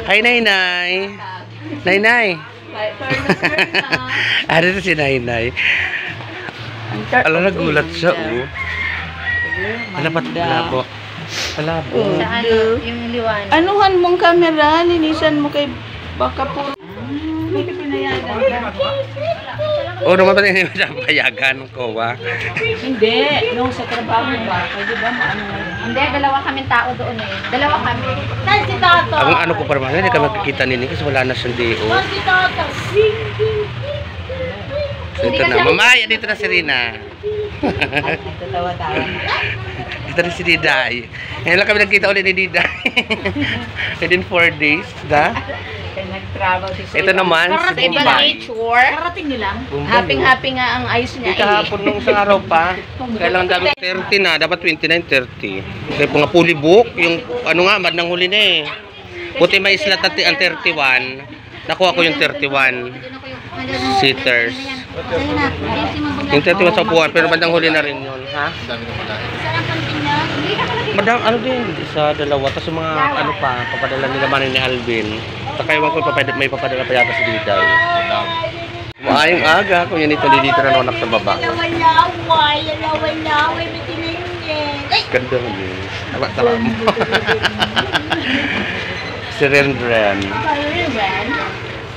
Hi, Nainay. Nainay. Ano na si Nainay? Alam, nagulat siya, oh. Alapat labo. Alabo. Sa ano, yung liwanag. Anuhan mong camera, linisan mo kay baka po. Hindi pinayagan ka. Oo, naman ba hindi mo payagan ko, ba? Hindi, nung sa trabaho ba? Pwede ba maano nga? Hindi, dalawa kaming tao doon eh. Dalawa kami. Saan si Tato? Ang ano ko pa naman, hindi ka magkikita nini kasi wala na siyang DO. Saan si Tato? So, ito na. Mamaya, dito na si Rina. Tatawa-tawa. Dito na si Diday. Ngayon lang kami nagkita ulit ni Diday. Within 4 days, da? Nag-travel si Sir. Ito naman, si Bombay. Karating nilang. Happy nga ang ayos niya Di kahapon nung isang araw pa. Kailangan dami 30 na. Dapat 29, 30. Kaya mga fully book. Yung ano nga, madnang huli na eh. Buti may slot at ang 31. Nakuha ko yung 31 seaters. Yung 31 sa upuan. Pero madang huli na rin yun. Ha? Madang ano din. Isa, dalawa. Tapos yung mga ano pa. Papadala nila man ni Alvin. Saka iwan ko may papadala pa yata si Diday. Maayong aga. Kung yan ito dito na nonak sa baba. Ganda mo din. Tama mo. Si Ren.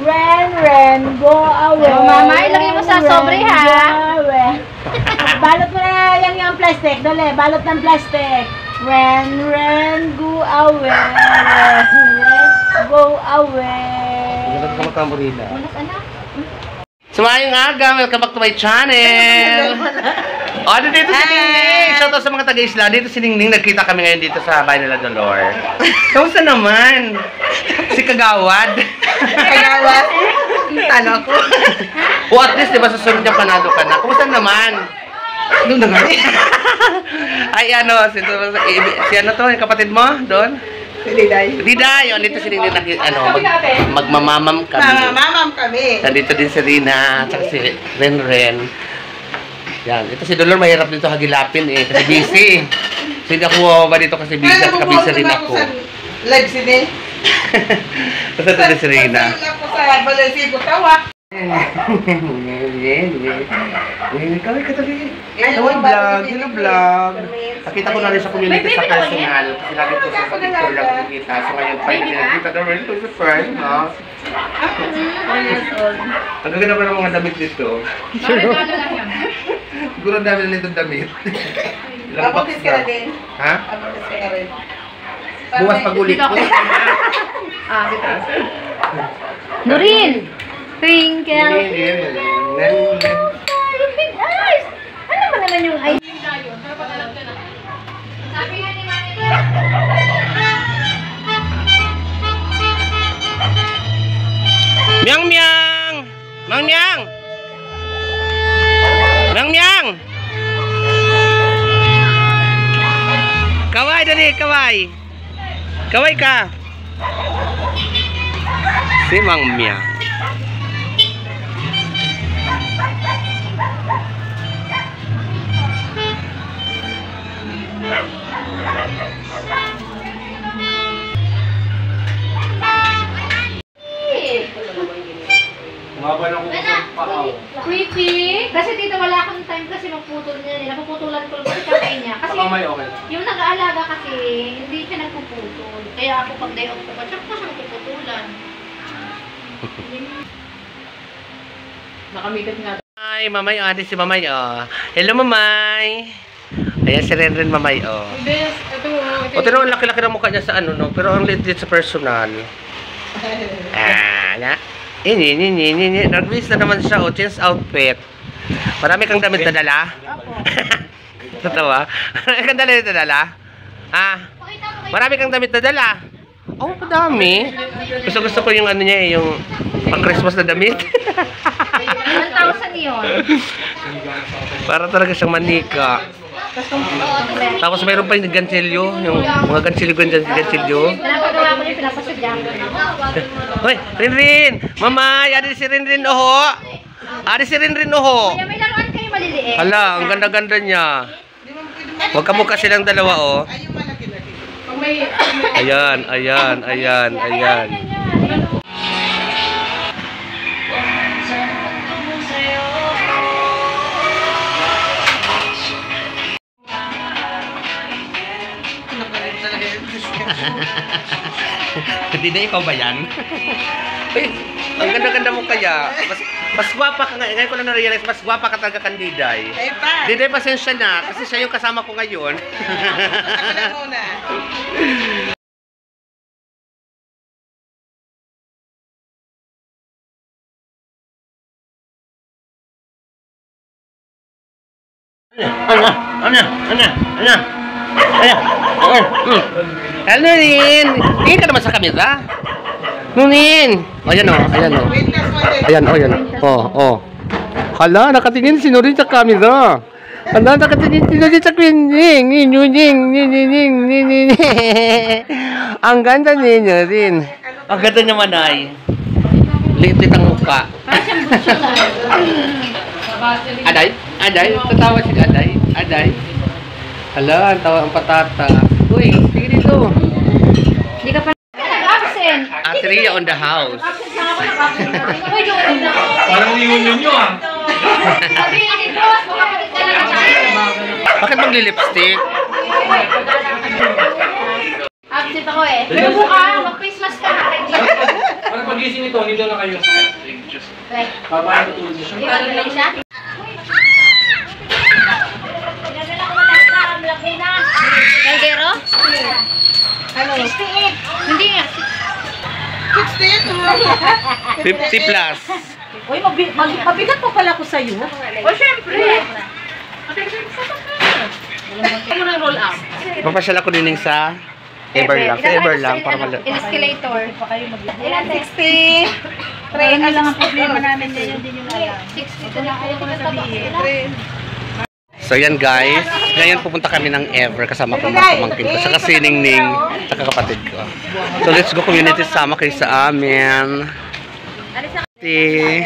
Ren, go away. Oh, mama, ilagay mo sa sobre ha. Balot mo na yan yung plastic. Dali, balot ng plastic. Ren, go away. Ren, go away. Ganda ka makamurila. Sumayong aga, welcome back to my channel. O, dito si Ningning. Shout out sa mga taga-Isla. Dito si Ningning. Nagkita kami ngayon dito sa bahay nila Dolor. Kamusta naman? Si Kagawad. Kagawad? Talo ko. O at least, diba, sa sunod niya panalo ka na. Kamusta naman? Doon na nga. Ay, ano, si ano to, yung kapatid mo? Doon? Si Diday. Diday, o, dito si Ningning. Magmamamam kami. Mamam kami. Nandito din si Rina, at si Ren. Yan, ito si Dolor mahirap dito hagilapin eh, kasi busy. So hindi ako ba dito kasi busy at kabisa rin ako. Live sini. Basta ito din si Rina. Ako sa Balansigo tawa. Kami katabi. Hello vlog. Nakita ko na rin sa community sa personal. Kasi lagi ko sa picture lang nakikita. So ngayon pa yung nakikita na rin ito sa first, no? Ang gaganda pa ng mga damit dito. Siguro ang dami na nitong damit. Abutis ka na din. Ha? Abutis ka na rin. Bukas pag-ulit ko. Nurin! Twinkle! Ano ba naman yung ay? Sabi nga ni Mami ko. Miang miang! Mang miang! Mang miang! Kaway dali, kaway! Kaway ka! Si Mang Miang. Creepy! Kasi dito wala akong time kasi magputol niya. Napuputulan ko lang kamay niya. Kasi yung nag-aalaga kasi, hindi siya nagpuputol. Kaya ako pag day off ko pa, tsaka siya magpuputulan. Nakamikat nga. Ay, Mamay, oh, ate si Mamay, oh. Hello, Mamay. Ayan si Ren, Mamay, oh. Bes, ito. O, pero ang laki-laki ng mukha niya sa ano, no? Pero ang lit-lit sa personal. Na. Ini. Nag-miss na naman siya, oh. Change outfit. Marami kang damit na dala? Totoo, ah. Marami kang damit na dala? Ah? Marami kang damit na dala? Oh, madami. Gusto ko yung ano niya, yung pang-Christmas na damit. 1,000 yun. Para talaga siyang manika. Tapos mayroon pa yung gansilyo, yung mga gansilyo. Pinapagawa ko yung pinapasadya ko. Hoy, Rinrin! Mamay! Adi si Rinrin, oho! Adi si Rinrin, oho! Kuya, may laruan kayo maliliit. Hala, ang ganda-ganda niya. Huwag kamukha silang dalawa, oh. Ayan. Hindi na ikaw ba yan? Uy, ang ganda-ganda mo kaya. Mas gwapa ka ngayon ko lang na-realize, mas gwapa ka talaga kang Diday. Diday, pasensya na, kasi siya yung kasama ko ngayon. Ako na muna. Ano Rin? Tingin ka naman sa kamera. Nunin! Ayan o, ayan o. Ayan o, ayan o. Hala, nakatingin si Nurin sa kamera. Hala, nakatingin si Nurin sa kwining. Ang ganda ni Nurin. Ang ganda naman ay. Liit-liit ang mukha. Aday? Aday? Tatawa si Aday? Aday? Hala, ang tawa ang patata. Uy, sige dito. Hindi ka pa nag-absent. Ate Rhea on the house. Absent na ako, nag-absent na rin. Uy, joke na ako. Parang union nyo ah. Sabihin ni Boss, makapagod ka lang sa Bakit magli-lipstick? absent ako eh. Pero buka, mag-Christmas ka. Parang pag-gising nito, dito na kayo. Like, Babae tutulog siya. di ba lang siya? Caldero? Ano? 68. Hindi nga. 50 plus. Uy, mabigat pa pala ko sa'yo. O, syempre. Ano mo nang roll up? Papasyal ako din sa Ever lang. Sa Ever lang. Para Escalator. Ilan? 60. Ano lang ang problema namin ngayon, din yung alam. 62 na ako. Sabihin. So yan guys, ngayon pupunta kami ng Ever kasama ko mga pamangkin ko, saka si Ningning, saka kapatid ko. So let's go community, sama kayo sa amin. Dali.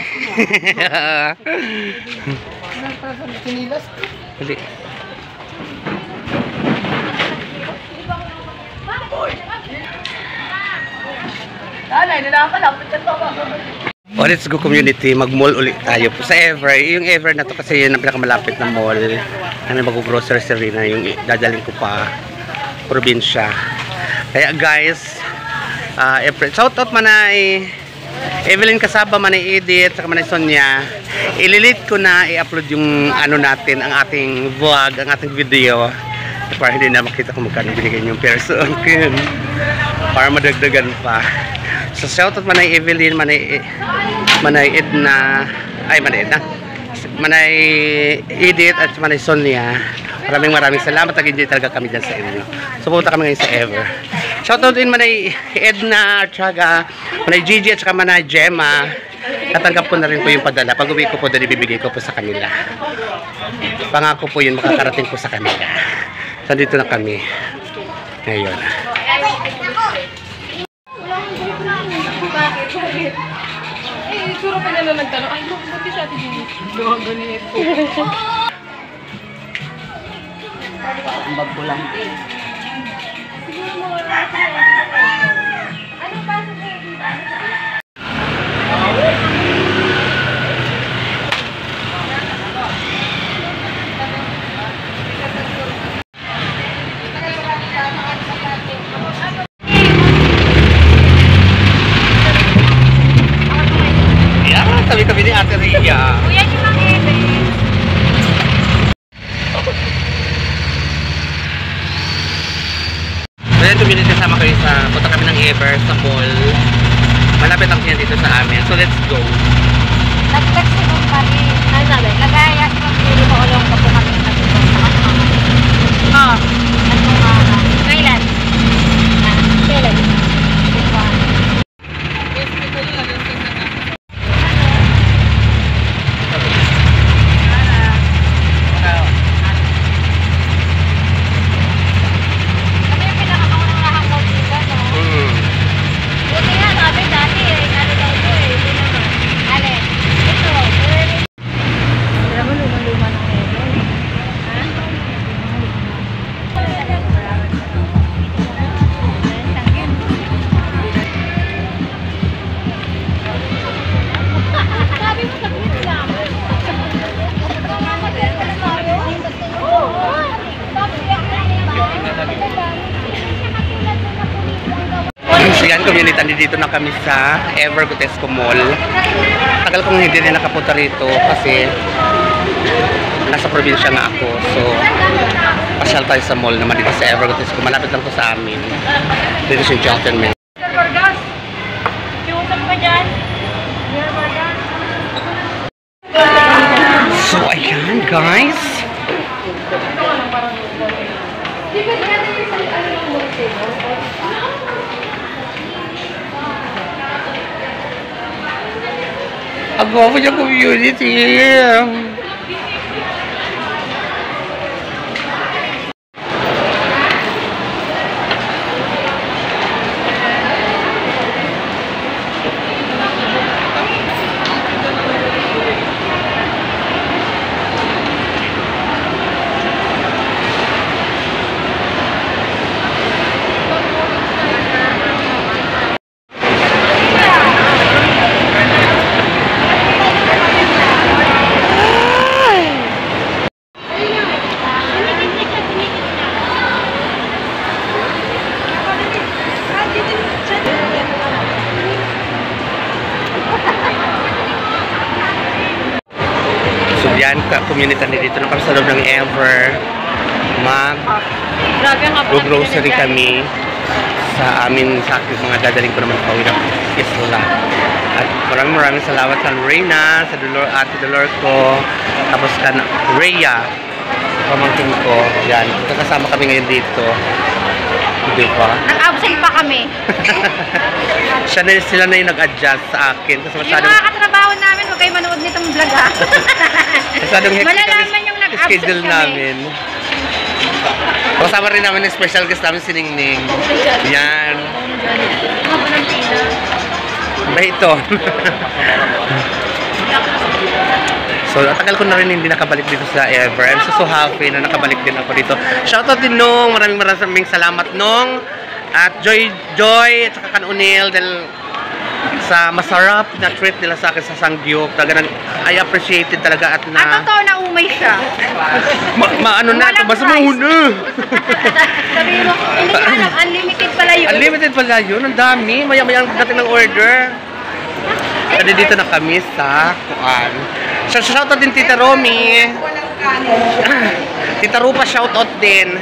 Oh, let's go community, mag-mall ulit tayo sa Ever. Yung Ever na to kasi yun ang pinakamalapit na mall. Ano mag-grocery na yung dadaling ko pa probinsya. Kaya guys, shoutout man ay Evelyn Kasaba, man ay Edith, saka man ay Sonia. Ililit ko na i-upload yung ano natin, ang ating vlog, ang ating video. Para hindi na makita kung magkano binigay yung person. Para madagdagan pa. So shoutout man ay Evelyn, man ay Edna, ay man ay Edna, man ay Edith at man ay Sonia. Maraming salamat, nag-enjoy talaga kami dyan sa inyo. So pumunta kami ngayon sa Ever. Shoutout din man ay Edna at saka man ay Gigi at saka man ay Gemma. Natanggap ko na rin po yung padala. Pag uwi ko po, dali bibigay ko po sa kanila. Pangako po yun, makakarating po sa kanila. So dito na kami ngayon. Bakit? Eh, suro pa nila nagtanong, ay, bakit siya ati Jimmy? Ganito. Ang bagbo lang. Ano pa sa Tabi-tabi ni Ate Rhea. Kuya, yung mga Evelyn. Ngayon community, kasama kayo sa punta kami ng Ever sa mall. Malapit ang yan dito sa amin. So let's go. Nag-text si Mong Pari. Ano sabi? Nagaya si Mong Pili mo ulong ka po kami sa dito. Oo. Kailan? Kailan? yan, community, dito na kami sa Ever Gotesco Mall. Tagal kong hindi rin nakapunta rito kasi nasa probinsya nga ako. So, pasyal tayo sa mall naman dito sa Ever Gotesco. Malapit lang to sa amin. Dito sa Chelten Mill. So, ayan guys. Ako punya community. So yan, community dito na kami sa loob ng Ever. Mag-grocery kami sa amin, sa aking mga dadaling ko naman pauwi ng isla. At maraming salamat sa Reyna, sa Ate Dolor ko, tapos ka Rhea, pamangkin ko. Yan, kasama kami ngayon dito. Di ba? Nag-absent pa kami. Sila na yung nag-adjust sa akin. Kasi Yung mga katrabaho namin, huwag kayo manood nitong vlog ha. masyadong hectic Malalaman yung nag-absent schedule kami. namin. Kasama rin namin yung special guest namin si Ningning. Yan. Ba ito? So, tagal ko na rin hindi nakabalik dito sa Ever. I'm so happy na nakabalik din ako dito. Shoutout din Nung. Maraming salamat Nung. At Joy at saka kan Unil dahil sa masarap na treat nila sa akin sa Sangyup. Talaga I appreciate it talaga at na... At totoo na umay siya. Ano na ito? Basta mauna. Sabi mo, hindi ko alam, unlimited pala yun. Unlimited pala yun. Ang dami. Maya-maya ang dating ng order. Kasi dito na kami sa kuan. Shoutout din Tita Romy. Tita Rupa shoutout din.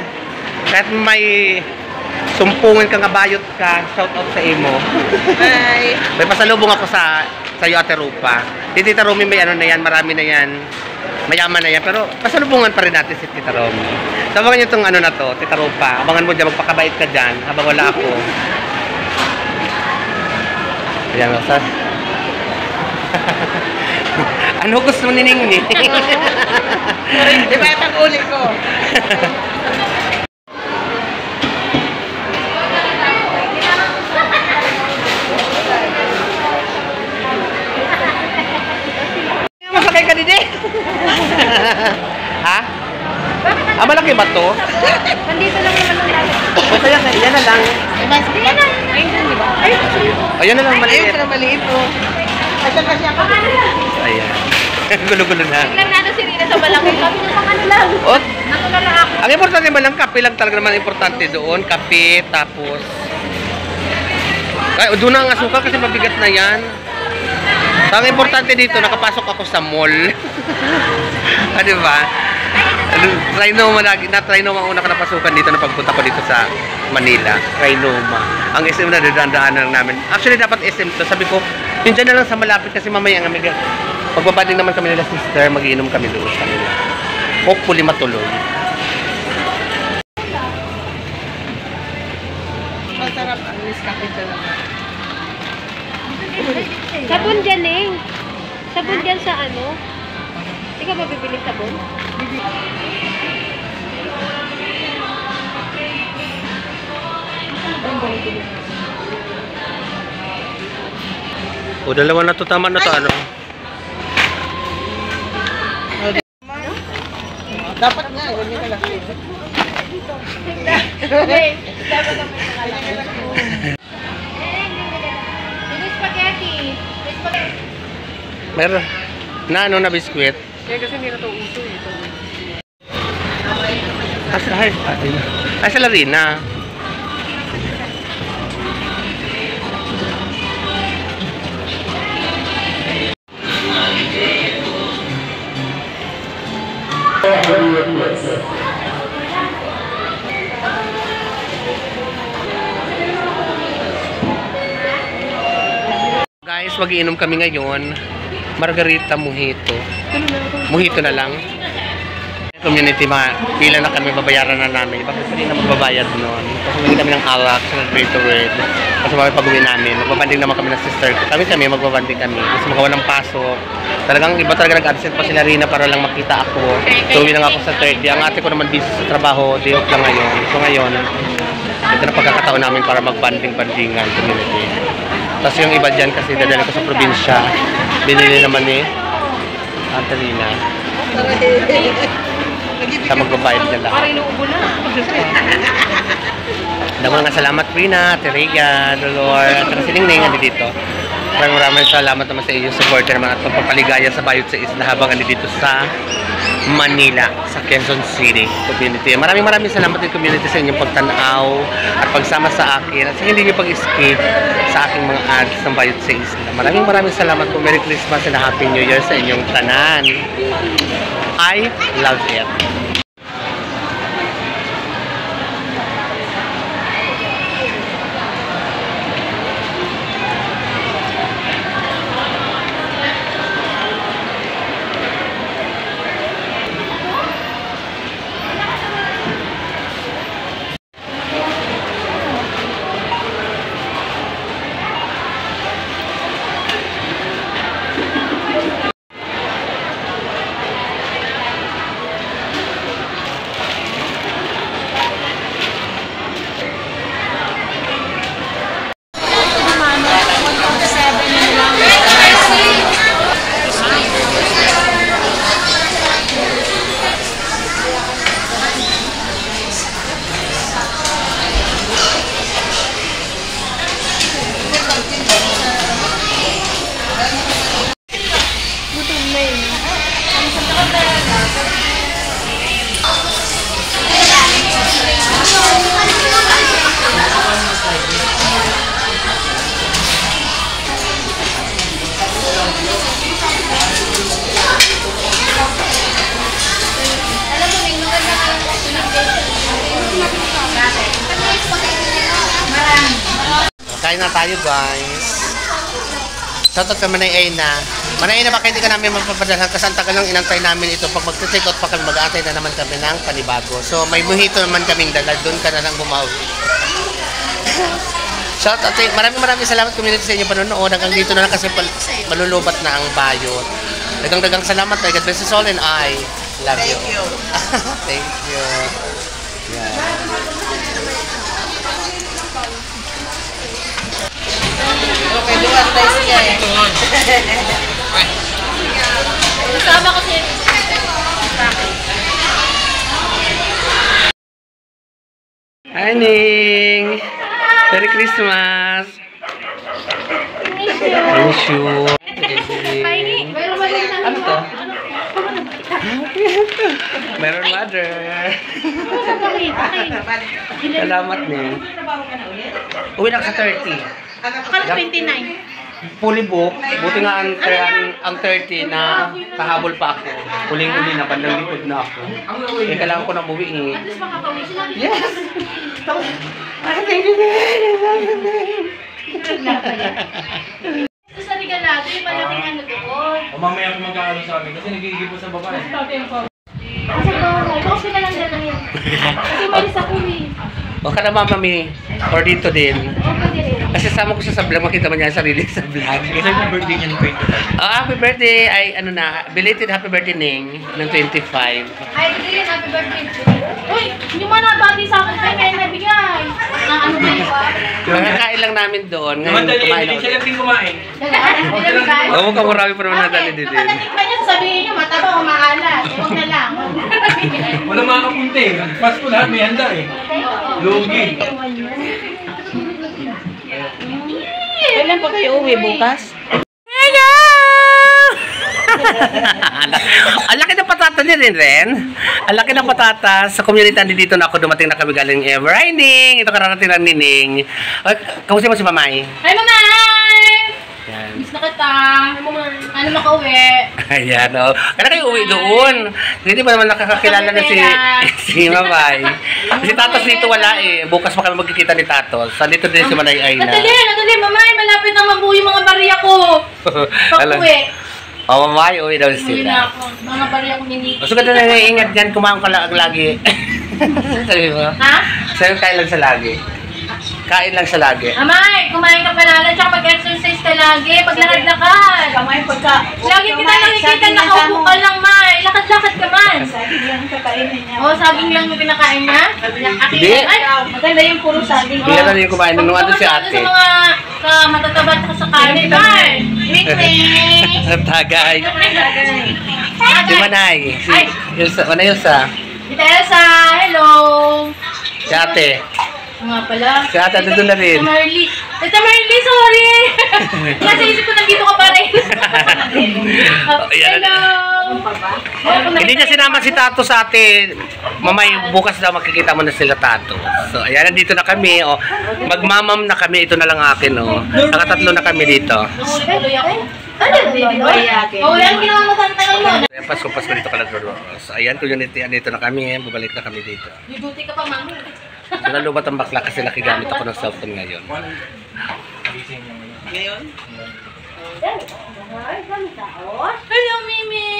Kahit may sumpungin ka nga bayot ka, shoutout sa imo. Hi. May pasalubong ako sa iyo Ate Rupa. Tita Romy may ano na yan, marami na yan. Mayaman na yan, pero pasalubungan pa rin natin si Tita Romy. So, abangan nyo itong ano na to, Tita Rupa. Abangan mo dyan, magpakabait ka dyan habang wala ako. Ayan, Rosas. Ano gusto mo ni Ningning? Di ba yung uli ko? Masakay ka din eh. Ha? Malaki ba to? Nandito lang naman ang dami. O kaya yan na lang. Ayan na lang maliit. Ayun, maliit po. Asan kasi ako? Ayan. Gulo-gulo na. Tingnan natin si Rina sa balaki. Sabi niya pang ano lang. Ot, Naku na lang ako. ang importante man lang, kape lang talaga naman importante doon. Kape, tapos... Ay, doon na ang asukal kasi mabigat na yan. Ang importante dito, nakapasok ako sa mall. Ah, di ba? Na-try naman una ka napasukan dito na pagpunta ko dito sa Manila. Trinoma. Ang SM na dadaan-daanan namin. Actually, dapat SM to. Sabi ko, yun dyan na lang sa malapit kasi mamaya ang amiga. Pagbabading naman kami nila sister, magiinom kami doon sa nila. Hopefully matuloy. Masarap ang miskapit lang. Sabon dyan eh. Sabon dyan sa ano. Ikaw ba bibili sabon? O, dalawa na to. Tama na to. Ano? Dapat nga, ganyan ka lang. Ini spaghetti. Meron. Na ano na biskwit? Kaya kasi hindi na ito uso eh. Ay, sa Larina. Guys, mag-iinom kami ngayon. Margarita mojito. Mojito na lang. Community, pila na kami, babayaran na namin. Bakit hindi na magbabayad noon? Kasi hindi kami ng alak sa Greater Red. Kasi pag-uwi namin, magbabanding naman kami ng sister ko. Kami, magbabanding kami. Kasi magawa ng pasok. Talagang iba talaga nag-absent pa sila Rina para lang makita ako. So, uwi lang ako sa 30. Ang ate ko naman busy sa trabaho, day off lang ngayon. So, ngayon, ito na pagkakataon namin para mag-banding-bandingan community. Tapos yung iba dyan kasi dadali ko sa probinsya. Binili naman ni Ate Rina. Sa magbabayad niya lang. Parang inuubo na. Dagang salamat Rina, Ate Rhea, Dolor, at saka si Ningning dito. Maraming salamat naman sa inyong supporter naman at pagpapaligaya sa bayot sa isla habang dito sa Manila, sa Quezon City community. Maraming salamat din community sa inyong pagtanaw at pagsama sa akin at sa hindi niyo pag-skip sa aking mga ads ng bayot sa isla. Maraming salamat po. Merry Christmas and Happy New Year sa inyong tanan. I love it. Kain na tayo guys. Shoutout ka Manay Aina. Manay Aina, baka hindi ka namin magpapadalhan kasi ang tagal lang inantay namin ito. Pag mag-take out pa kami, mag-aantay na naman kami ng panibago. So may mojito naman kaming dala. Doon ka na lang bumawi. Shoutout. Maraming salamat community sa inyong panonood. Hanggang dito na lang kasi malulubat na ang bayot. Dagang salamat. God bless us all and I love you. Thank you. Thank you. Yeah. Okay, duwan tayo siya eh. Sama ko si... Hi, Ning! Merry Christmas! Miss you! Ano to? Meron mother! Salamat, Ning. Uwi na sa 30. Akala 29. Fully book. Buti nga ang 30 na kahabol pa ako. Huling-huli na, bandang likod na ako. Eh, kailangan ko na umuwi eh. At least makakauwi sila. Yes! Ito sa regalado, yung malaking ano doon. O mamaya ako magkakalo sa amin kasi nagigibo sa babae. Kasi bahay, bakit sila lang dalahin? Kasi malis ako eh. O ka na mami, or dito din. Okay rin. Kasi sama ko siya sa vlog, makita mo niya ang sarili sa vlog. Kasi yung birthday niya ng 25. Happy birthday! Ay, ano na, belated happy birthday Ning ng 25. Ay, ito yun, happy birthday. Uy, hindi mo nabati sa akin kaya nabigay. Na ano ba yun pa? Nakakain lang namin doon. Naman Ngayon, dali, kumain hindi ako. siya lang din kumain. Hindi nabigay. Oo, mukhang marami pa naman nadali din. Kapag natikman niya, sasabihin niyo, mataba o maalat. Huwag na lang. Wala makakapunti. Pasko lahat may handa eh. Lugi. Kailan pa kayo uwi bukas? Hello! Ang laki ng patata ni Ren. Ang laki ng patata. Sa community dito na ako dumating na kami galing ever. Hi, Ning! Ito kararating lang ni Ning. Kamusta mo si Mamay? Hi, Mamay! Yan. Miss na kita. Ano makauwi? Ayan, o. Kaya kayo uwi doon. Hindi ba naman nakakakilala na si Mamay? Si Tatos dito wala eh. Bukas pa kami magkikita ni Tatos. Dito din si Manay Aina. Nadali, mamay. Malapit na mabuo yung mga bariya ko. Pag-uwi. O, Mamay, uwi daw Uwi sila. na ako. Mga bariya ko nini. Gusto ka na naiingat dyan, kumain ka lagi. Sabi mo? Ha? Sabi kain lang sa lagi. Kain lang sa lagi. Amay, kumain ka palala, tsaka mag-exercise ka lagi, paglakad-lakad. Kamay pagka... Lagi kita nakikita, nakaupo ka lang, May. Lakad-lakad ka man. Saging lang kakainin niya. Oo, saging lang yung pinakain niya. Hindi. Ay, Maganda yung puro saging. Hindi na yung kumain nung ano si ate. Sa mga matataba at sa kanin, May. Wing-wing. Tagay. Si Manay. Manay Yusa. Tita Elsa, hello. Si ate. Nga pala. Si ate doon na rin. Tita Marley. Tita Marley, sorry. Nasa isip ko nandito ka pa rin. Hello. Hindi niya sinama si Tato sa ate. Mamay, bukas daw makikita mo na sila Tato. So, ayan, nandito na kami. Oh. Magmamam na kami. Ito na lang akin. Oh. Nakatatlo na kami dito. Tuloy ako. Ano yung baby? Oo, yan ginawa mo tantangan mo. Ayan, Pasko dito ka lang. So, ayan, community, dito na kami. Babalik na kami dito. Duty ka pa, mami. So, nalubat ang bakla kasi nakigamit ako ng cellphone ngayon. Hello, Mimi!